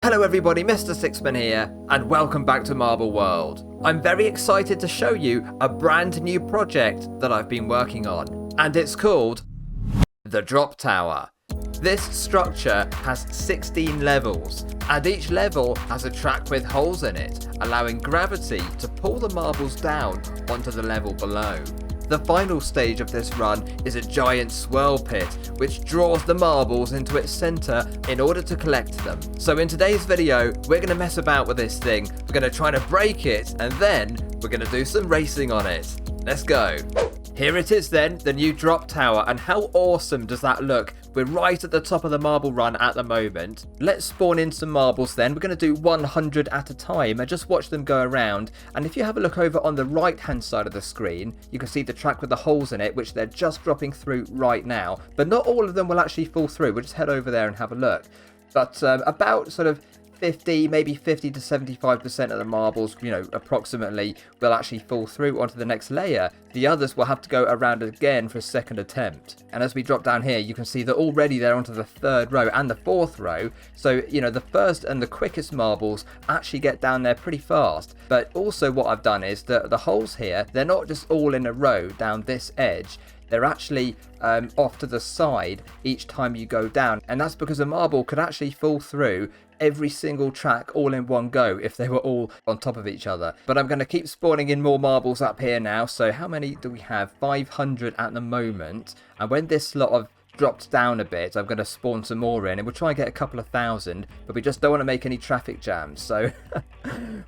Hello everybody, Mr. Sixman here, and welcome back to Marble World. I'm very excited to show you a brand new project that I've been working on, and it's called the Drop Tower. This structure has 16 levels, and each level has a track with holes in it, allowing gravity to pull the marbles down onto the level below. The final stage of this run is a giant swirl pit, which draws the marbles into its centre in order to collect them. So in today's video, we're going to mess about with this thing, we're going to try to break it, and then we're going to do some racing on it. Let's go. Here it is then, the new Drop Tower, and how awesome does that look? We're right at the top of the marble run at the moment. Let's spawn in some marbles then. We're going to do 100 at a time and just watch them go around. And if you have a look over on the right hand side of the screen, you can see the track with the holes in it, which they're just dropping through right now. But not all of them will actually fall through. We'll just head over there and have a look. But about sort of 50 to 75% of the marbles, approximately, will actually fall through onto the next layer. The others will have to go around again for a second attempt. And as we drop down here, you can see that already they're onto the third row and the fourth row. So, the first and the quickest marbles actually get down there pretty fast. But also what I've done is that the holes here, they're not just all in a row down this edge. They're actually off to the side each time you go down. And that's because a marble could actually fall through every single track all in one go if they were all on top of each other. But I'm going to keep spawning in more marbles up here now. So how many do we have? 500 at the moment. And when this lot of dropped down a bit, I'm going to spawn some more in, and we'll try and get a couple of thousand, but we just don't want to make any traffic jams, so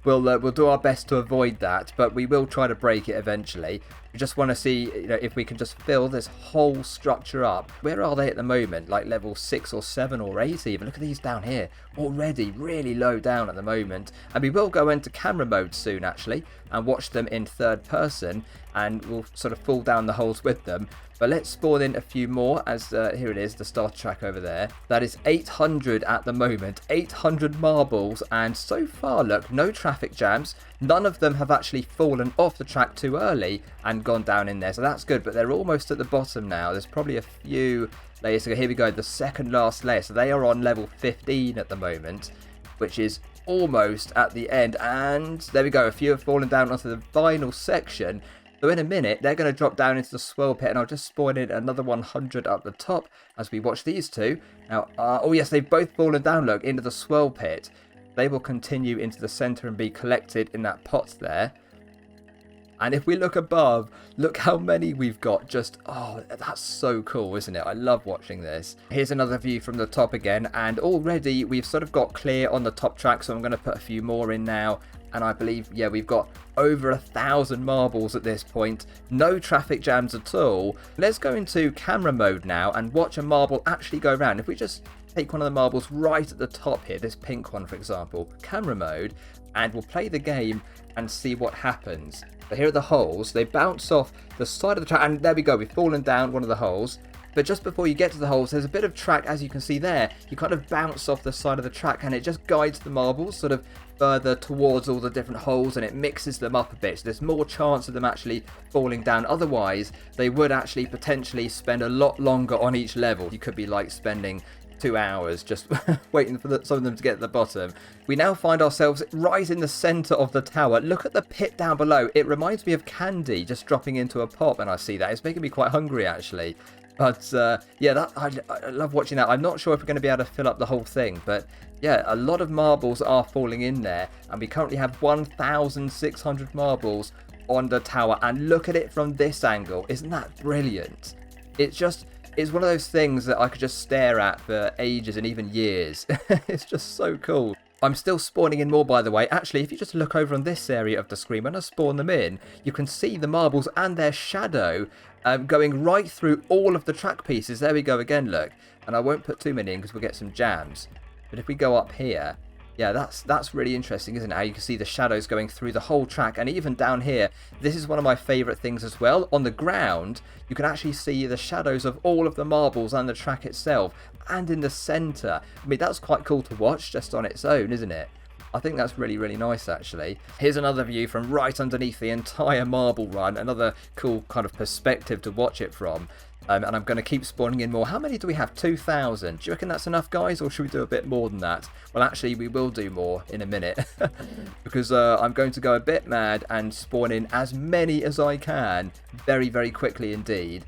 we'll do our best to avoid that, but we will try to break it eventually. We just want to see if we can just fill this whole structure up. Where are they at the moment? Like level 6 or 7 or 8 even. Look at these down here, already really low down at the moment. And we will go into camera mode soon actually and watch them in third person, and we'll sort of fall down the holes with them. But let's spawn in a few more, as here it is, the starter track over there. That is 800 at the moment, 800 marbles, and so far, look, no traffic jams. None of them have actually fallen off the track too early and gone down in there, so that's good. But they're almost at the bottom now. There's probably a few layers to go. Here we go, the second last layer. So they are on level 15 at the moment, which is almost at the end. And there we go, a few have fallen down onto the final section. So in a minute, they're going to drop down into the swirl pit, and I'll just spawn in another 100 up the top as we watch these two. Now, oh yes, they've both fallen down, look, into the swirl pit. They will continue into the center and be collected in that pot there. And if we look above, look how many we've got. Just, oh, that's so cool, isn't it? I love watching this. Here's another view from the top again, and already we've sort of got clear on the top track, so I'm going to put a few more in now. And I believe, yeah, we've got over 1,000 marbles at this point. No traffic jams at all. Let's go into camera mode now and watch a marble actually go around. If we just take one of the marbles right at the top here, this pink one, for example, camera mode, and we'll play the game and see what happens. So here are the holes. They bounce off the side of the track, and there we go. We've fallen down one of the holes. But just before you get to the holes, there's a bit of track, as you can see there. You kind of bounce off the side of the track, and it just guides the marbles sort of further towards all the different holes, and it mixes them up a bit. So there's more chance of them actually falling down. Otherwise, they would actually potentially spend a lot longer on each level. You could be like spending 2 hours just waiting for some of them to get to the bottom. We now find ourselves right in the center of the tower. Look at the pit down below. It reminds me of candy just dropping into a pot when I see that. It's making me quite hungry actually. But yeah, I love watching that. I'm not sure if we're going to be able to fill up the whole thing, but yeah, a lot of marbles are falling in there, and we currently have 1,600 marbles on the tower. And look at it from this angle. Isn't that brilliant? It's one of those things that I could just stare at for ages and even years. It's just so cool. I'm still spawning in more, by the way. Actually, if you just look over on this area of the screen, when I spawn them in, you can see the marbles and their shadow going right through all of the track pieces. There we go again, look. And I won't put too many in because we'll get some jams. But if we go up here, yeah, that's really interesting, isn't it? How you can see the shadows going through the whole track, and even down here. This is one of my favourite things as well. On the ground, you can actually see the shadows of all of the marbles and the track itself, and in the centre. I mean, that's quite cool to watch just on its own, isn't it? I think that's really, really nice, actually. Here's another view from right underneath the entire marble run. Another cool kind of perspective to watch it from. And I'm going to keep spawning in more. How many do we have? 2,000. Do you reckon that's enough, guys? Or should we do a bit more than that? Well, actually, we will do more in a minute. Because I'm going to go a bit mad and spawn in as many as I can. Very, very quickly indeed.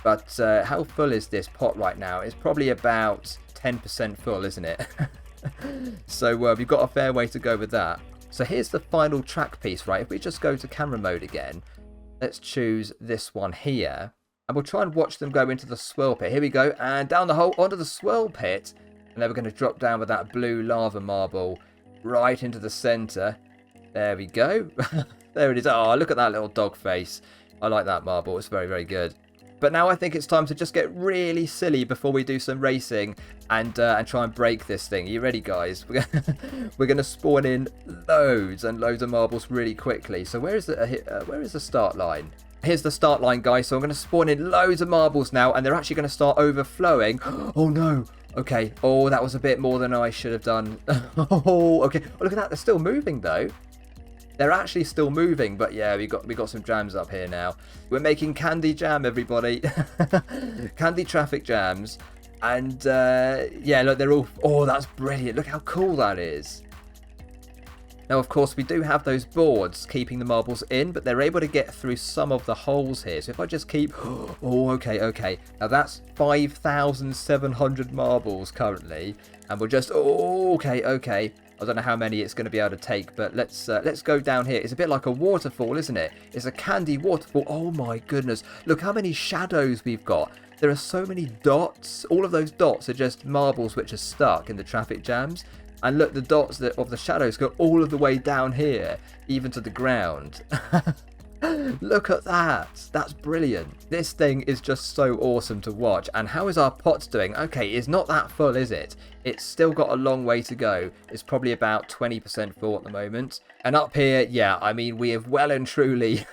But how full is this pot right now? It's probably about 10% full, isn't it? So we've got a fair way to go with that. So here's the final track piece, right? If we just go to camera mode again, let's choose this one here. And we'll try and watch them go into the swirl pit. Here we go. And down the hole onto the swirl pit. And then we're going to drop down with that blue lava marble right into the center. There we go. There it is. Oh, look at that little dog face. I like that marble. It's very, very good. But now I think it's time to just get really silly before we do some racing and try and break this thing. Are you ready, guys? We're going to spawn in loads and loads of marbles really quickly. So where is the start line? Here's the start line, guys. So I'm going to spawn in loads of marbles now, and they're actually going to start overflowing. Oh, no. Okay. Oh, that was a bit more than I should have done. Oh, okay. Oh, look at that. They're still moving, though. They're actually still moving, but yeah, we got some jams up here now. We're making candy jam, everybody. Candy traffic jams. And, yeah, look, they're all... Oh, that's brilliant. Look how cool that is. Now, of course, we do have those boards keeping the marbles in, but they're able to get through some of the holes here. So if I just keep... Oh, okay, okay. Now, that's 5,700 marbles currently. And we're just... Oh, okay, okay. I don't know how many it's going to be able to take, but let's go down here. It's a bit like a waterfall, isn't it? It's a candy waterfall. Oh, my goodness. Look how many shadows we've got. There are so many dots. All of those dots are just marbles which are stuck in the traffic jams. And look, the dots of the shadows go all of the way down here, even to the ground. Look at that. That's brilliant. This thing is just so awesome to watch. And how is our pot doing? Okay, it's not that full, is it? It's still got a long way to go. It's probably about 20% full at the moment. And up here, yeah, I mean, we have well and truly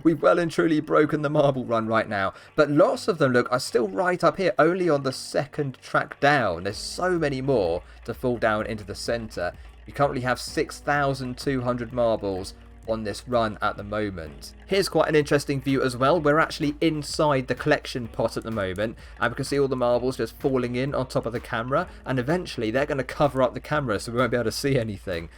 we've well and truly broken the marble run right now. But lots of them, look, are still right up here, only on the second track down. There's so many more to fall down into the center. We currently have 6,200 marbles on this run at the moment. Here's quite an interesting view as well. We're actually inside the collection pot at the moment, and we can see all the marbles just falling in on top of the camera, and eventually they're going to cover up the camera so we won't be able to see anything.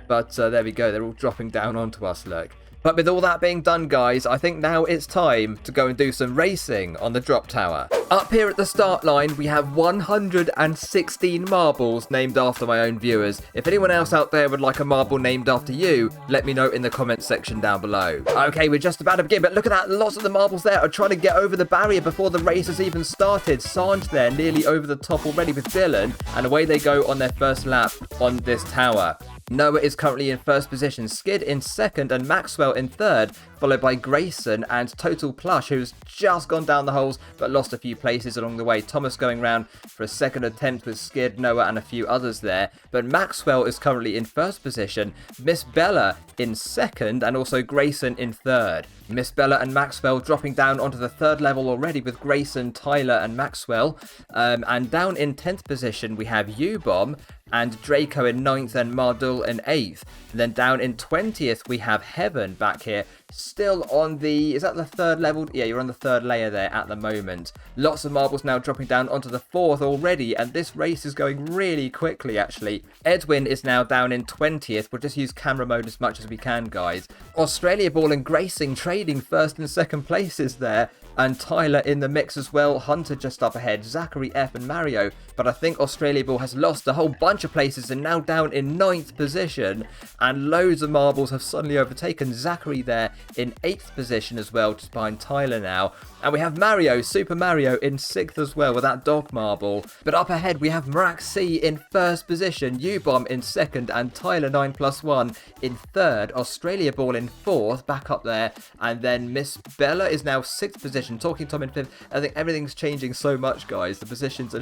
But there we go, they're all dropping down onto us, look. But with all that being done, guys, I think now it's time to go and do some racing on the drop tower. Up here at the start line, we have 116 marbles named after my own viewers. If anyone else out there would like a marble named after you, let me know in the comments section down below. Okay, we're just about to begin, but look at that. Lots of the marbles there are trying to get over the barrier before the race has even started. Sanj there, nearly over the top already with Dylan, and away they go on their first lap on this tower. Noah is currently in first position, Skid in second, and Maxwell in third, followed by Grayson and Total Plush, who's just gone down the holes but lost a few places along the way. Thomas going round for a second attempt with Skid, Noah and a few others there. But Maxwell is currently in first position, Miss Bella in second, and also Grayson in third. Miss Bella and Maxwell dropping down onto the third level already with Grayson, Tyler and Maxwell. And down in 10th position we have U-Bomb and Draco in 9th and Mardul in 8th. And then down in 20th we have Heaven back here, still on the... Is that the third level? Yeah, you're on the third layer there at the moment. Lots of marbles now dropping down onto the 4th already, and this race is going really quickly actually. Edwin is now down in 20th. We'll just use camera mode as much as we can, guys. Australia Ball and Gracing trading first and second places there. And Tyler in the mix as well. Hunter just up ahead. Zachary, F and Mario. But I think Australia Ball has lost a whole bunch of places and now down in 9th position. And loads of marbles have suddenly overtaken Zachary there in 8th position as well, just behind Tyler now. And we have Mario, Super Mario, in 6th as well with that dog marble. But up ahead we have Mrak C in first position, U-Bomb in second, and Tyler 9+1 in third. Australia Ball in 4th, back up there. And then Miss Bella is now 6th position. Talking Tom in 5th. I think everything's changing so much, guys. The positions are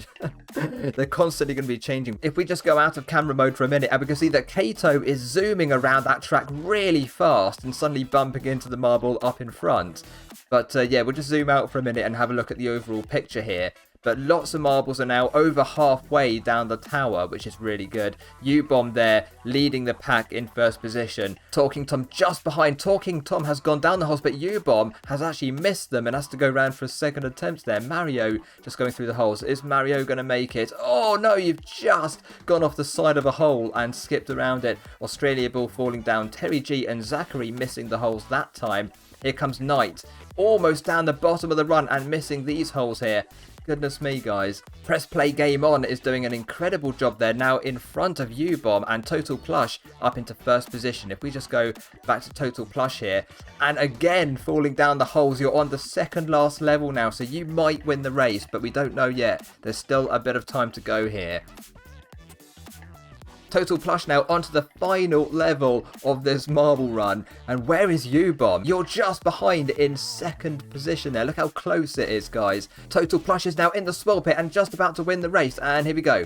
they're constantly going to be changing. If we just go out of camera mode for a minute, and we can see that Kato is zooming around that track really fast and suddenly bumping into the marble up in front. But yeah, we'll just zoom out for a minute and have a look at the overall picture here. but lots of marbles are now over halfway down the tower, which is really good. U-Bomb there leading the pack in first position. Talking Tom just behind. Talking Tom has gone down the holes, but U-Bomb has actually missed them and has to go round for a second attempt there. Mario just going through the holes. Is Mario going to make it? Oh no, you've just gone off the side of a hole and skipped around it. Australia Bull falling down. Terry G and Zachary missing the holes that time. Here comes Knight, almost down the bottom of the run and missing these holes here. Goodness me, guys. Press Play Game On is doing an incredible job there, now in front of U-Bomb, and Total Plush up into first position. If we just go back to Total Plush here, and again falling down the holes, you're on the second last level now, so you might win the race, but we don't know yet. There's still a bit of time to go here. Total Plush now onto the final level of this marble run. And where is U-Bomb? You're just behind in second position there. Look how close it is, guys. Total Plush is now in the swirl pit and just about to win the race. And here we go.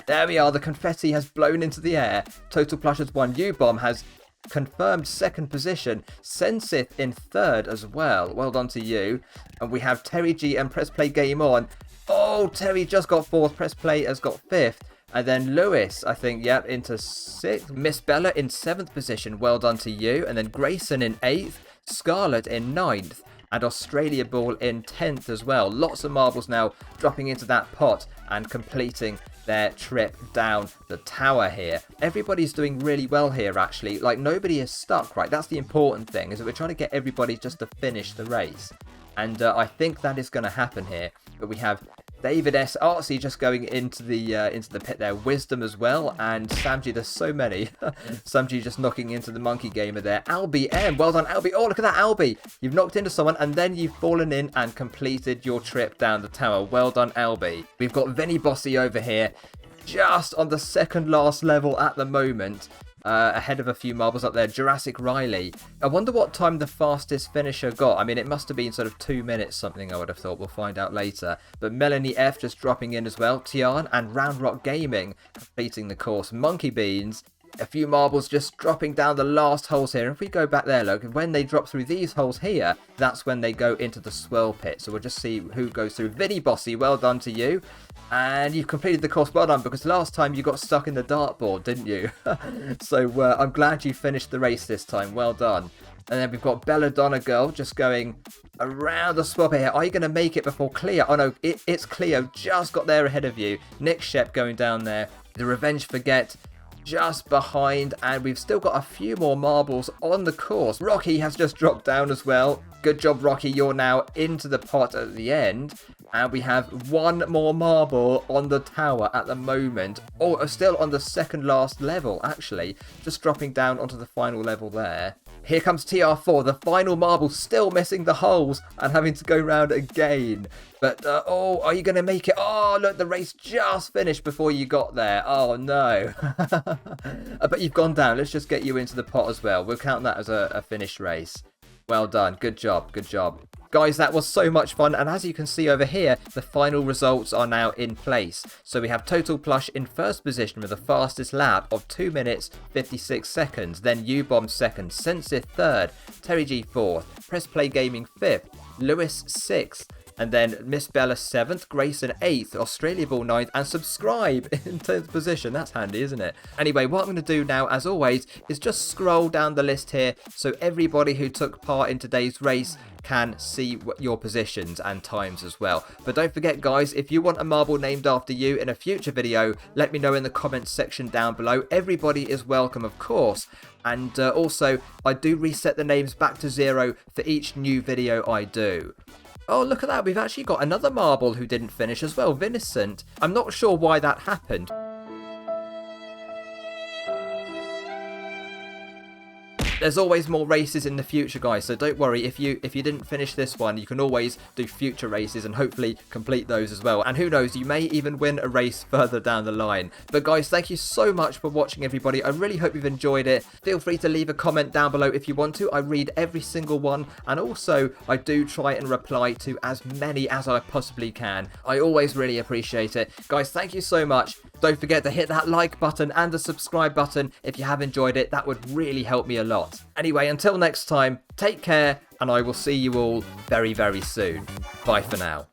There we are. The confetti has blown into the air. Total Plush has won. U-Bomb has confirmed second position. Sensith in third as well. Well done to you. And we have Terry G and Press Play Game On. Oh, Terry just got fourth. Press Play has got fifth. And then Lewis, I think, yep, into sixth. Miss Bella in seventh position. Well done to you. And then Grayson in eighth. Scarlett in ninth. And Australia Bull in 10th as well. Lots of marbles now dropping into that pot and completing their trip down the tower here. Everybody's doing really well here, actually. Like, nobody is stuck, right? That's the important thing, is that we're trying to get everybody just to finish the race. And I think that is going to happen here. But we have David S. Artsy just going into the pit there. Wisdom as well. And Samji, there's so many. Samji just knocking into the monkey gamer there. Albie M. Well done, Albie. Oh, look at that, Albie. You've knocked into someone and then you've fallen in and completed your trip down the tower. Well done, Albie. We've got Vinny Bossy over here, just on the second last level at the moment. Ahead of a few marbles up there. Jurassic Riley. I wonder what time the fastest finisher got. I mean, it must have been sort of 2 minutes something, I would have thought. We'll find out later. But Melanie F just dropping in as well. Tian and Round Rock Gaming completing the course. Monkey Beans. A few marbles just dropping down the last holes here. And if we go back there, look, when they drop through these holes here, that's when they go into the swirl pit. So we'll just see who goes through. Vinny Bossy, well done to you. And you've completed the course. Well done, because last time you got stuck in the dartboard, didn't you? So I'm glad you finished the race this time. Well done. And then we've got Belladonna Girl just going around the swap here. Are you going to make it before Cleo? Oh no, it's Cleo. Just got there ahead of you. Nick Shep going down there. The Revenge Forget just behind. And we've still got a few more marbles on the course. Rocky has just dropped down as well. Good job, Rocky. You're now into the pot at the end. And we have one more marble on the tower at the moment. Oh, still on the second last level, actually. Just dropping down onto the final level there. Here comes TR4, the final marble, still missing the holes and having to go round again. But, oh, are you going to make it? Oh, look, the race just finished before you got there. Oh, no. But you've gone down. Let's just get you into the pot as well. We'll count that as a finished race. Well done. Good job. Good job. Guys, that was so much fun, and as you can see over here, the final results are now in place. So we have Total Plush in first position with the fastest lap of 2 minutes 56 seconds, then U-Bomb second, Sensith third, Terry G fourth, Press Play Gaming fifth, Lewis sixth, and then Miss Bella 7th, Grayson 8th, Australia Bull 9th, and Subscribe in 10th position. That's handy, isn't it? Anyway, what I'm going to do now, as always, is just scroll down the list here so everybody who took part in today's race can see your positions and times as well. But don't forget, guys, if you want a marble named after you in a future video, let me know in the comments section down below. Everybody is welcome, of course. And also, I do reset the names back to 0 for each new video I do. Oh, look at that. We've actually got another marble who didn't finish as well, Vincent. I'm not sure why that happened. There's always more races in the future, guys, so don't worry. If you didn't finish this one, you can always do future races and hopefully complete those as well. And who knows, you may even win a race further down the line. But guys, thank you so much for watching, everybody. I really hope you've enjoyed it. Feel free to leave a comment down below if you want to. I read every single one, and also I do try and reply to as many as I possibly can. I always really appreciate it. Guys, thank you so much. Don't forget to hit that like button and the subscribe button if you have enjoyed it. That would really help me a lot. Anyway, until next time, take care, and I will see you all very, very soon. Bye for now.